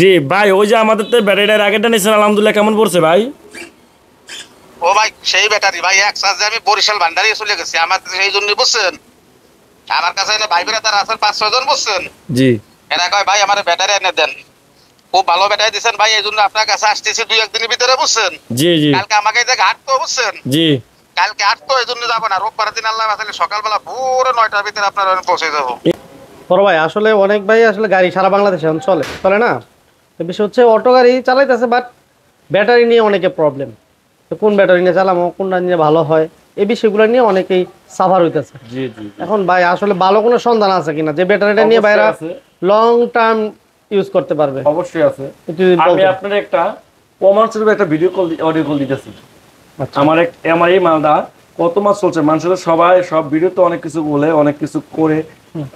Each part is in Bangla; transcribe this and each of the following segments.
জি ভাই, ওই যে আমাদের তো ব্যাটারিটার আগেরটা নিয়েছেন, আলহামদুলিল্লাহ কেমন পড়ছে ভাই? ও ভাই সেই ব্যাটারি ভাই এক চার্জে আমি বরিশাল ভান্ডারি চলে গেছি আমার সেই জন্যই বুঝছেন। আমার কাছে এনে ভাই বেড়া তার আছেন 5-6 জন বুঝছেন। জি এরা কয় ভাই আমার ব্যাটারি এনে দেন, খুব ভালো ব্যাটারি দিচ্ছেন ভাই, এই জন্য আপনার কাছে আসতেছি 2-1 দিনের ভিতরে বুঝছেন। জি জি কালকে আমাকে এই যে ঘাট তো বুঝছেন, জি কালকে হাট তো এই জন্য যাবো না, রোববার দিন আল্লাহ বাঁচালে সকালবেলা ভোর 9টার ভিতরে আপনার পৌঁছে যাবো। বড় ভাই আসলে অনেক ভাই আসলে গাড়ি সারা বাংলাদেশে এখন চলে চলে না। তো বিষয় হচ্ছে অটো গাড়ি চালাইতেছে, বাট ব্যাটারি নিয়ে অনেকে প্রবলেম। তো কোন ব্যাটারি নিয়ে চালামো, কোনটা নিয়ে ভালো হয়, এই বিষয়গুলো নিয়ে অনেকেই সাফার হইতেছে। জি জি এখন ভাই আসলে ভালো কোনো সন্ধান আছে কিনা যে ব্যাটারিটা নিয়ে ভাইরা লং টার্ম ইউজ করতে পারবে? অবশ্যই আছে। একটু যদি আমি বলতেন। আপনার একটা প্রমাণ স্বরূপ একটা ভিডিও কল অডিও কল দিতেছি। আচ্ছা। আমার এই মালটা কত মাস চলছে, মানুষের সবাই সব ভিডিওতে অনেক কিছু বলে অনেক কিছু করে।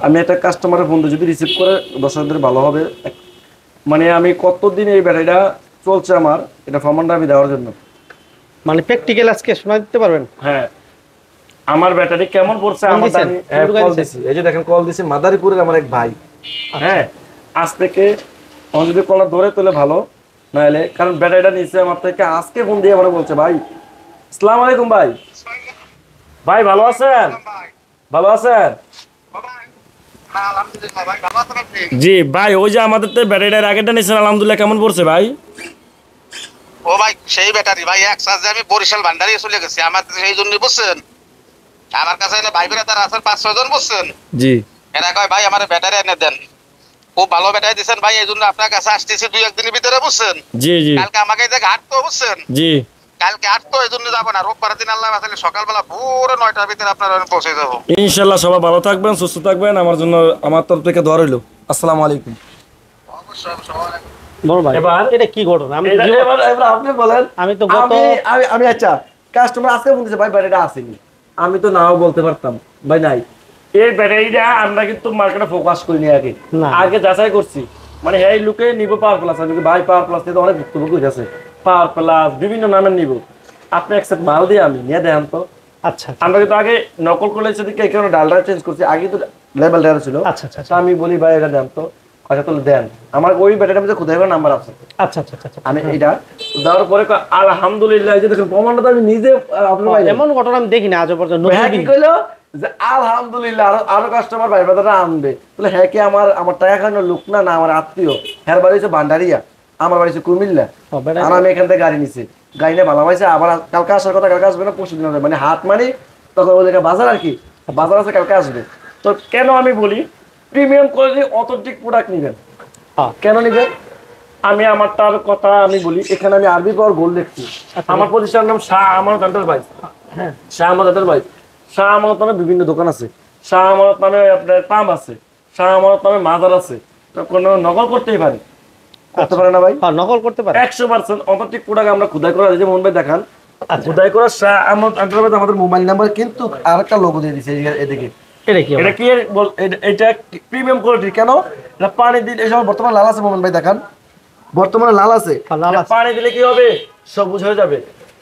আমি একটা কাস্টমারের ফোন যদি রিসিভ করে দর্শকদের ভালো হবে, মানে আমি কতদিন এই ব্যাটারিটা চলছে আমার, এটা প্রমাণটা আমি দেওয়ার জন্য। মানে প্র্যাকটিক্যাল আজকে শোনা দিতে পারবেন? হ্যাঁ, আমার ব্যাটারি কেমন পড়ছে কল আমার দিছেন? কল দিছি, এই যে দেখেন কল দিছি মাদারীপুরের আমার এক ভাই। হ্যাঁ, আজ থেকে আমার যদি কলার ধরে তোলে ভালো, নাহলে কারণ ব্যাটারিটা নিচে আমার থেকে আজকে ফোন দিয়ে আমার বলছে ভাই আসসালামু আলাইকুম ভাই, ভাই ভালো আছেন? ভালো আছেন? জি ভাই, ওই যে আমাদের তো ব্যাটারিটার আগেরটা নিয়েছেন, আলহামদুলিল্লাহ কেমন পড়ছে ভাই? ও ভাই সেই ব্যাটারি ভাই এক চার্জে আমি বরিশাল ভান্ডারি চলে গেছি আমার সেই জন্যই বুঝছেন। আমার কাছে এনে ভাই বেড়া তার আছেন 5-6 জন বুঝছেন। জি এরা কয় ভাই আমার ব্যাটারি এনে দেন, খুব ভালো ব্যাটারি দিচ্ছেন ভাই, এই জন্য আপনার কাছে আসতেছি 2-1 দিনের ভিতরে বুঝছেন। জি জি কালকে আমাকে এই যে ঘাট তো বুঝছেন, জি কালকে হাট তো এই জন্য যাবো না, রোববার দিন আল্লাহ বাঁচালে সকালবেলা ভোর 9টার ভিতরে আপনার পৌঁছে যাবো। ইনশাল্লাহ সবাই ভালো থাকবেন, সুস্থ থাকবেন, আমার জন্য আমার তরফ থেকে দোয়া রইল। আসসালামু আলাইকুম। বড় ভাই এবার এটা কি ঘটনা? আমি এবার আপনি বলেন। আমি তো গত আমি আচ্ছা, কাস্টমার আজকে বলতেছে ভাই ব্যাটারিটা আসেনি, আমি তো নাও বলতে পারতাম ভাই নাই। এই ব্যাটারিটা আমরা কিন্তু মার্কেটে ফোকাস করিনি, আগে যাচাই করছি, মানে এই লুকে নিব পাওয়ার প্লাস, আমি ভাই পাওয়ার প্লাস তো অনেক ভুক্তভোগী হয়ে আছে, পাওয়ার প্লাস বিভিন্ন নামের নিব, আপনি একসাথে মাল দিয়ে আমি নিয়ে দেন তো। আচ্ছা আমরা কিন্তু আগে নকল করলে সেদিকে এই কারণে ডালটা চেঞ্জ করছি, আগে তো লেভেল ডাল ছিল। আচ্ছা আচ্ছা তা আমি বলি ভাই এটা দেন তো, আচ্ছা তাহলে দেন, আমার ওই ব্যাটারিটার মধ্যে খোদাই করার নাম্বার আছে। আচ্ছা আচ্ছা আচ্ছা। আমি এটা দেওয়ার পরে আলহামদুলিল্লাহ, এই যে দেখুন প্রমাণটা তো আমি নিজে আপনার ভাই এমন ঘটনা আমি দেখি না আজ পর্যন্ত। হ্যাঁ কি কইলো যে আলহামদুলিল্লাহ আরো কাস্টমার ভাই বাদারা আনবে, তাহলে হ্যাঁ কি আমার টাকা খাওয়ানোর লোক না, না আমার আত্মীয়, হ্যাঁ বাড়ি হচ্ছে ভান্ডারিয়া, আমার বাড়ি হচ্ছে কুমিল্লা, আর আমি এখান থেকে গাড়ি নিছি, গাড়ি নিয়ে ভালো পাইছে, আবার কালকে আসার কথা, কালকে আসবে না পরশু দিন আসবে, মানে হাট মানে তখন ওই জায়গায় বাজার আর কি, বাজার আছে কালকে আসবে। তো কেন আমি বলি প্রিমিয়াম কোয়ালিটি অথেন্টিক প্রোডাক্ট নিবেন, কেন নিবেন? আমি আমারটার কথা আমি বলি, এখানে আমি আরবি পাওয়ার গোল দেখছি, আমার প্রতিষ্ঠানের নাম শাহ আমানত এন্টারপ্রাইজ। হ্যাঁ, শাহ আমানত এন্টারপ্রাইজ, শাহ আমানত নামে বিভিন্ন দোকান আছে, শাহ আমানত নামে আপনার পাম্প আছে, শাহ আমানত নামে মাজার আছে, তো কোনো নকল করতেই পারে, করতে পারে না ভাই? নকল করতে পারে 100% অথেন্টিক প্রোডাক্ট আমরা খোদাই করা, যে মোহন ভাই দেখান খোদাই করা শাহ আমানত এন্টারপ্রাইজ, আমাদের মোবাইল নাম্বার কিন্তু আরেকটা লোগো দিয়ে দিয়েছে এদিকে। এটা কি? এটা কি এটা প্রিমিয়াম কোয়ালিটি, কেন? এটা পানি দিলে এই সময় বর্তমানে লাল আছে, মোহন ভাই দেখান বর্তমানে লাল আছে, পানি দিলে কি হবে? সবুজ হয়ে যাবে,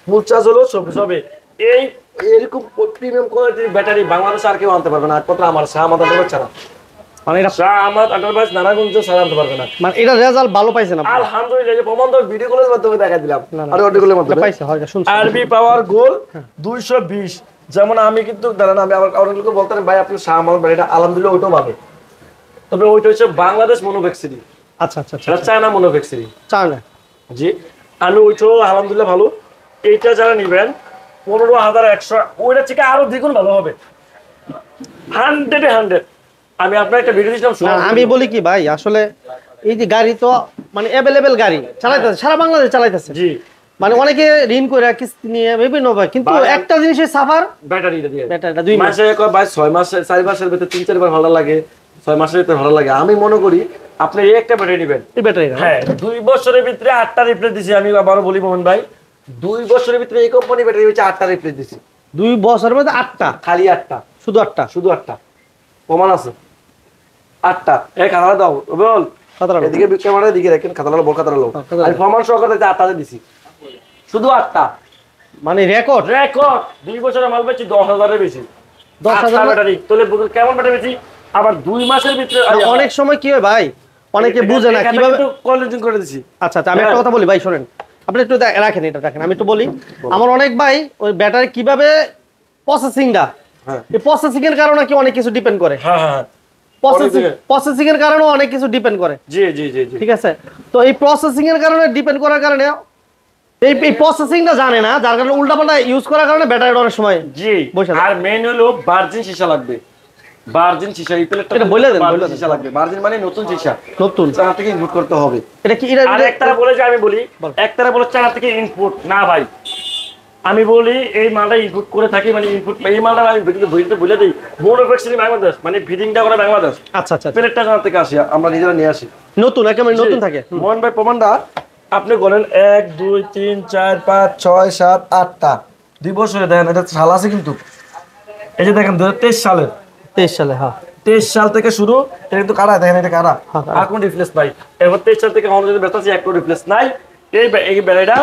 ফুল চার্জ হলো সবুজ হবে। এই এরকম প্রিমিয়াম কোয়ালিটির ব্যাটারি বাংলাদেশে আর কেউ আনতে পারবে না, একমাত্র আমার শাহ আমানত এন্টারপ্রাইজ ছাড়া। মানে এটা শাহ আমানত এন্টারপ্রাইজ নারায়ণগঞ্জ ছাড়া আনতে পারবে না। মানে এটা রেজাল্ট ভালো পাইছেন আপনি? আলহামদুলিল্লাহ, যে প্রমাণ তো ভিডিও কলের মাধ্যমে দেখাই দিলাম, আর অডিও কলের মাধ্যমে পাইছে, হয় শুনছি। আরবি পাওয়ার গোল 220, যেমন আমি কিন্তু দাঁড়ান, আমি আবার অনেক লোক বলতেন ভাই আপনি শাহ আমানত ব্যাটারিটা, আলহামদুলিল্লাহ ওইটাও পাবে, তবে ওইটা হচ্ছে বাংলাদেশ মনোভেক্সিরি। আচ্ছা আচ্ছা আচ্ছা, চায়না মনোভেক্সিরি, চায়না। জি, আমি ওইটাও আলহামদুলিল্লাহ ভালো। এইটা যারা নিবেন 15,100, ওইটা থেকে আরো দ্বিগুণ ভালো হবে, 100 আমি আপনার একটা ভিডিও দিয়েছিলাম। আমি বলি কি ভাই, আসলে এই যে গাড়ি তো মানে অ্যাভেলেবেল গাড়ি চালাইতেছে, সারা বাংলাদেশ চালাইতেছে, জি, মানে অনেকে ঋণ করে কিস্তি নিয়ে বিভিন্ন ভাই, কিন্তু একটা জিনিসের সাফার ব্যাটারিটা দিয়ে, ব্যাটারিটা 2 মাস মাসে ভাই 6 মাস 4 মাসের ভিতরে 3-4 বার ভালো লাগে, 6 মাসের ভিতরে ভালো লাগে। আমি মনে করি আপনি এই একটা ব্যাটারি নেবেন, এই ব্যাটারি। হ্যাঁ 2 বছরের ভিতরে 8টা রিপ্লেস দিছি। আমি আবারও বলি মোহন ভাই, 2 বছরের ভিতরে এই কোম্পানি ব্যাটারি হচ্ছে 8টা রিপ্লেস দিছি। 2 বছরের মধ্যে 8টা? খালি 8টা, শুধু 8টা? শুধু 8টা, প্রমাণ আছে 8টা। এই খাতাটা দাও বল, এদিকে ক্যামেরার দিকে রাখেন, খাতাটা বল, খাতাটা লো, আমি প্রমাণ সহকারে 8টাতে দিছি, শুধু 8টা, মানে রেকর্ড 2 বছরের মাল বেচি 10,000-এর বেশি, 10,000 ব্যাটারি তোলে কেমন ব্যাটারি বেশি, আবার 2 মাসের ভিতরে। অনেক সময় কি হয় ভাই, অনেকে বুঝে না কিভাবে কোয়ালিটি করে দিছি। আচ্ছা আচ্ছা, আমি একটা কথা বলি ভাই, শোনেন, আপনি একটু রাখেন, এটা রাখেন, আমি একটু বলি। আমার অনেক ভাই ওই ব্যাটারি কিভাবে প্রসেসিংটা, হ্যাঁ এই প্রসেসিং এর কারণে কি অনেক কিছু ডিপেন্ড করে, হ্যাঁ হ্যাঁ প্রসেসিং এর কারণেও অনেক কিছু ডিপেন্ড করে। জি জি জি জি ঠিক আছে, তো এই প্রসেসিং এর কারণে ডিপেন্ড করার কারণে এই প্রসেসিংটা জানে না, যার কারণে উল্টাপাল্টা ইউজ করার কারণে ব্যাটারিটা অনেক সময় জি। বসে আর মেইন হলো ভার্জিন সীসা লাগবে, ভার্জিন সীসা। এই প্লেটটা এটা বলে দেন, বলে ভার্জিন দেন। সীসা লাগবে। ভার্জিন মানে নতুন সীসা, নতুন চায়না থেকে ইনপুট করতে হবে। এটা কি আর একতারা বলে যে আমি বলি, একতারা বলে চায়না থেকে ইনপুট না ভাই, আমি বলি এই মালটা ইনপুট করে থাকি, মানে ইনপুট এই মালটা আমি ভিডিওতে বলে দিই, ম্যানুফ্যাকচারিং বাংলাদেশ, মানে ফিটিংটা করে বাংলাদেশ, আচ্ছা আচ্ছা, প্লেটটা চায়না থেকে আসে, আমরা নিজেরা নিয়ে আসি। নতুন একেবারে নতুন থাকে। মোহন ভাই প্রমাণটা আপনি বলেন 1 2 3 4 5 6 7 8টা 2 বছরে দেখেন, এটা সাল আছে কিন্তু। এই যে দেখেন 2023 সালের, 23 সালে, হ্যাঁ 23 সাল থেকে শুরু। এটা কিন্তু কারা, দেখেন এটা কারা, হ্যাঁ, আর কোনো রিপ্লেস নাই। এবার 23 সাল থেকে আমাদের যদি ব্যস্ত আছে, একটা রিপ্লেস নাই। এই ব্যাটারিটা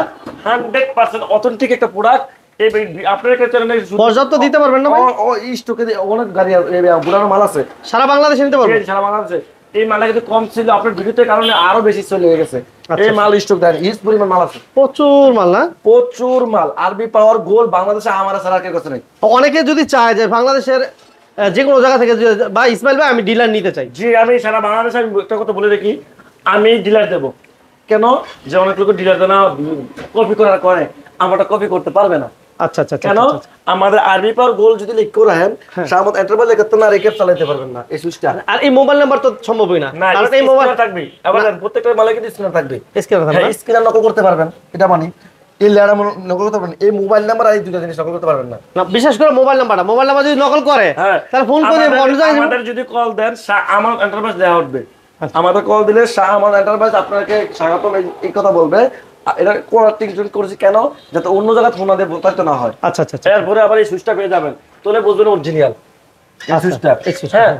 100% অথেন্টিক একটা প্রোডাক্ট। এই আপনার একটা চ্যানেলে পর্যাপ্ত দিতে পারবেন না ভাই? ও স্টকে অনেক গাড়ি পুরানো মাল আছে, সারা বাংলাদেশে নিতে পারবেন? সারা বাংলাদেশে। এই মালটা কিন্তু কম ছিল, আপনার ভিডিওতে কারণে আরো বেশি চলে গেছে। আচ্ছা। এই মাল স্টক দেন, হিউজ পরিমাণ মাল আছে, প্রচুর মাল না? প্রচুর মাল। আরবি পাওয়ার গোল বাংলাদেশে আমার ছাড়া আর কেউ কাছে নেই। অনেকে যদি চায় যে বাংলাদেশের যে কোনো জায়গা থেকে বা ইসমাইল ভাই আমি ডিলার নিতে চাই, জি আমি সারা বাংলাদেশে আমি একটা কথা বলে রাখি, আমি ডিলার দেবো। কেন? যে অনেক লোক ডিলার দেয় না, কপি করার করে, আমারটা কপি করতে পারবে না। আচ্ছা আচ্ছা কেন? আমাদের আরবি পাওয়ার গোল যদি লিখ করেন, সামত এন্টারপ্রাইজ লিখতে না রেখে চালাতে পারবেন না এই সুইচটা। আর এই মোবাইল নাম্বার তো সম্ভবই না, না কারণ এই মোবাইল থাকবে, আবার প্রত্যেকটা মালে কিন্তু স্ক্রিনার থাকবে, স্ক্রিনে থাকবে না? স্ক্রিনার নকল করতে পারবেন, এটা মানি। এই লেয়ার নকল করতে পারবেন, এই মোবাইল নাম্বার আর এই দুটো জিনিস নকল করতে পারবেন না। না, বিশেষ করে মোবাইল নাম্বার যদি নকল করে, হ্যাঁ, তাহলে ফোন করে অন্য জায়গায় যাবে। আমাদের যদি কল দেন, আমার এন্টারপ্রাইজ দেওয়া উঠবে। আচ্ছা। আমাদের কল দিলে আমার এন্টারপ্রাইজ আপনাকে স্বাগতম এই কথা বলবে। এটা কোয়ালিটি করেছি কেন, যাতে অন্য জায়গায় ফোন দিয়ে প্রতারিত না হয়। আচ্ছা আচ্ছা আচ্ছা, এরপরে আবার এই সুইচটা পেয়ে যাবেন, তাহলে বুঝবেন অরিজিনাল সুইচটা। এই সুইচটা, হ্যাঁ,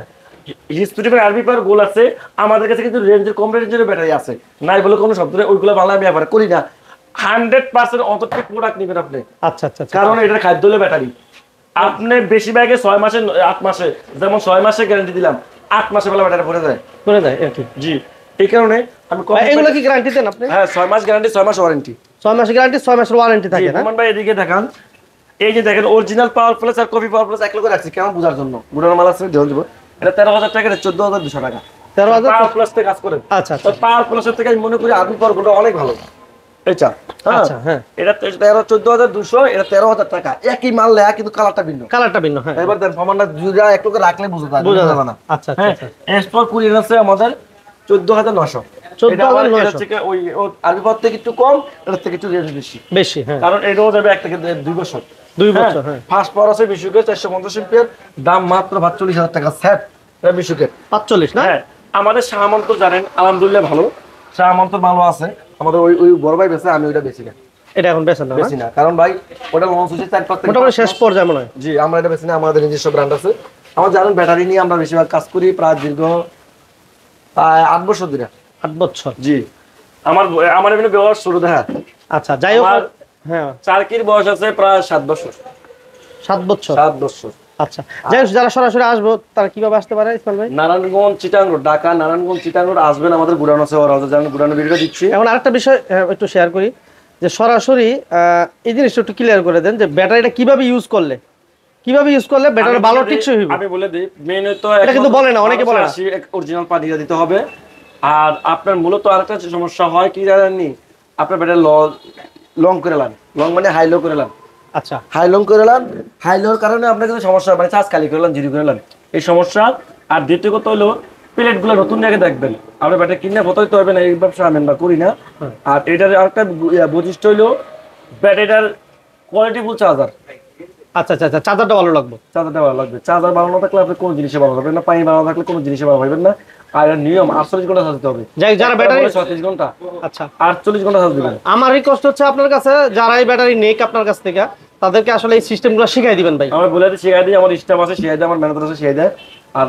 হিস্টোরিক্যাল আরবি পাওয়ার গোল আছে আমাদের কাছে, কিন্তু রেঞ্জের কম রেঞ্জের ব্যাটারি আছে, নাই বলে কোনো শব্দ নেই। ওইগুলো বাংলা আমি ব্যবহার করি না। 100% অথেন্টিক প্রোডাক্ট নেবেন আপনি, আচ্ছা আচ্ছা আচ্ছা, কারণ এটা খাদ্য হলে ব্যাটারি। আপনি বেশি ব্যাগে 6 মাসে 8 মাসে, যেমন 6 মাসে গ্যারান্টি দিলাম, 8 মাসে বেলা ব্যাটারি ভরে যায়। করে দেয় আর কি। জি, এই কারণে আমি ভাই, এগুলো কি গ্যারান্টি দেন আপনি? হ্যাঁ, 6 মাস গ্যারান্টি, 6 মাস ওয়ারেন্টি। 6 মাসের গ্যারান্টি, 6 মাসের ওয়ারেন্টি থাকে না? মোহন ভাই এদিকে দেখান, এই যে দেখেন অরিজিনাল পাওয়ার প্লাস আর কপি পাওয়ার প্লাস এক লোক রাখছি কেমন বোঝার জন্য। গুড়ানো মাল আছে, দেওয়া দেবো। এটা 13,000 টাকা, এটা 14,200 টাকা। 13,000 পাওয়ার প্লাস থেকে কাজ করেন। আচ্ছা আচ্ছা তো পাওয়ার প্লাসের থেকে আমি মনে করি আরবি পাওয়ার গোটা অনেক ভালো। এইটা আচ্ছা, হ্যাঁ এটা 14,200, এটা 13,000 টাকা। একই মাল লেয়া, কিন্তু কালারটা ভিন্ন। কালারটা ভিন্ন, হ্যাঁ এবার দেন ফমানটা দুইটা এক লোকে রাখলে বুঝতে বোঝা বোঝা যাবে যাবে না। না। আচ্ছা আচ্ছা হ্যাঁ, আচ্ছা, এরপর কুরিয়ার আছে আমাদের 14,900। 14,900 থেকে ওই আরবি পাওয়ার থেকে একটু কম, এর থেকে একটু রেঞ্জ বেশি, বেশি, হ্যাঁ কারণ এটাও যাবে 1 থেকে 2 বছর। 2 বছর, হ্যাঁ ফার্স্ট পাওয়ার আছে 20 এর 450 এমপিয়ার, দাম মাত্র 42,000 টাকা সেট। এটা 20 এর। 45 না? হ্যাঁ, আমাদের শাহমন্ত জানেন আলহামদুলিল্লাহ ভালো, শাহমন্ত ভালো আছে। আমাদের ওই বড় ভাই বেচে, আমি ওইটা বেশি না, এটা এখন বেচেন না? বেশি না, কারণ ভাই ওটা লঞ্চ হচ্ছে 4-5 থেকে মোটামুটি শেষ পর্যায়ে মনে হয়। জি, আমরা এটা বেশি না, আমাদের নিজস্ব ব্র্যান্ড আছে। আমার জানেন ব্যাটারি নিয়ে আমরা বেশিরভাগ কাজ করি, প্রায় দীর্ঘ 8 বছর ধরে। 8 বছর? জি, আমার এমনি ব্যবহার শুরু দেখা। আচ্ছা, যাই হোক, আমার হ্যাঁ চারকির বয়স আছে প্রায় 7 বছর। 7 বছর? 7 বছর। আচ্ছা, যাই হোক, যারা সরাসরি আসবো তারা কিভাবে আসতে পারে ইসমাইল ভাই? নারায়ণগঞ্জ চিটাং রোড, ঢাকা নারায়ণগঞ্জ চিটাং রোড আসবেন, আমাদের গুড়ানো আছে, ওরা জানেন গুড়ানো ভিডিও দিচ্ছি। এখন আরেকটা বিষয় একটু শেয়ার করি, যে সরাসরি এই জিনিসটা একটু ক্লিয়ার করে দেন যে ব্যাটারিটা কিভাবে ইউজ করলে ব্যাটারি ভালো টিকসই হইবে। আমি বলে দিই, মেইন তো এটা কিন্তু বলে না, অনেকে বলে না। অরিজিনাল পানি দিতে হবে। আর আপনার মূলত আরেকটা সমস্যা হয় কি জানেননি, আপনার ব্যাটারি লং করে লান, লং মানে হাই লো করে লান। আচ্ছা, হাই লং করে লান, হাই লোর কারণে আপনার কিন্তু সমস্যা, মানে চার্জ খালি করে লান, জিরো করে লান, এই সমস্যা। আর দ্বিতীয় কথা হলো প্লেটগুলো নতুন জায়গায় দেখবেন, আমরা ব্যাটারি কিনে প্রতারিত হবে না, এই ব্যবসা আমরা করি না। আর এটার আরেকটা বৈশিষ্ট্য হলো ব্যাটারিটার কোয়ালিটিফুল চার্জার। আচ্ছা আচ্ছা আচ্ছা, চার্জারটা ভালো লাগবে। চার্জারটা ভালো লাগবে, চার্জার ভালো না থাকলে আপনি কোনো জিনিসে ভালো হবে না, পানি ভালো থাকলে কোনো জিনিসে ভালো হবেন না। আর এর নিয়ম 48 ঘন্টা চার্জ দিতে হবে। যাই, যারা ব্যাটারি 36 ঘন্টা, আচ্ছা 48 ঘন্টা চার্জ দিবেন। আমার রিকোয়েস্ট হচ্ছে আপনার কাছে, যারা এই ব্যাটারি নেক আপনার কাছ থেকে, তাদেরকে আসলে এই সিস্টেমগুলো শিখাই দিবেন ভাই। আমি বলে দিই, শিখাই দিই, আমার স্টাফ আছে শিখাই দেয়, আমার ম্যানেজার আছে শিখাই দেয়। আর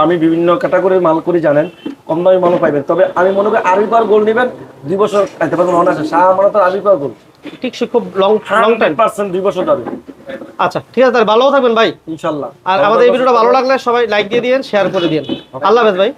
আমি বিভিন্ন ক্যাটাগরির মাল করি জানেন, কম দামি মালও পাইবেন। তবে আমি মনে করি আরবি পাওয়ার গোল্ড নেবেন, 2 বছর খাইতে পারবেন অনায়াসে। শাহ আমানত আরবি পাওয়ার গোল্ড ঠিক সে খুব লং টাইম। 100% 2 বছর যাবে আচ্ছা, ঠিক আছে, তাহলে ভালো থাকবেন ভাই ইনশাআল্লাহ। আর আমাদের এই ভিডিওটা ভালো লাগলে সবাই লাইক দিয়ে দিয়েন, শেয়ার করে দিয়েন। আল্লাহ হাফেজ ভাই।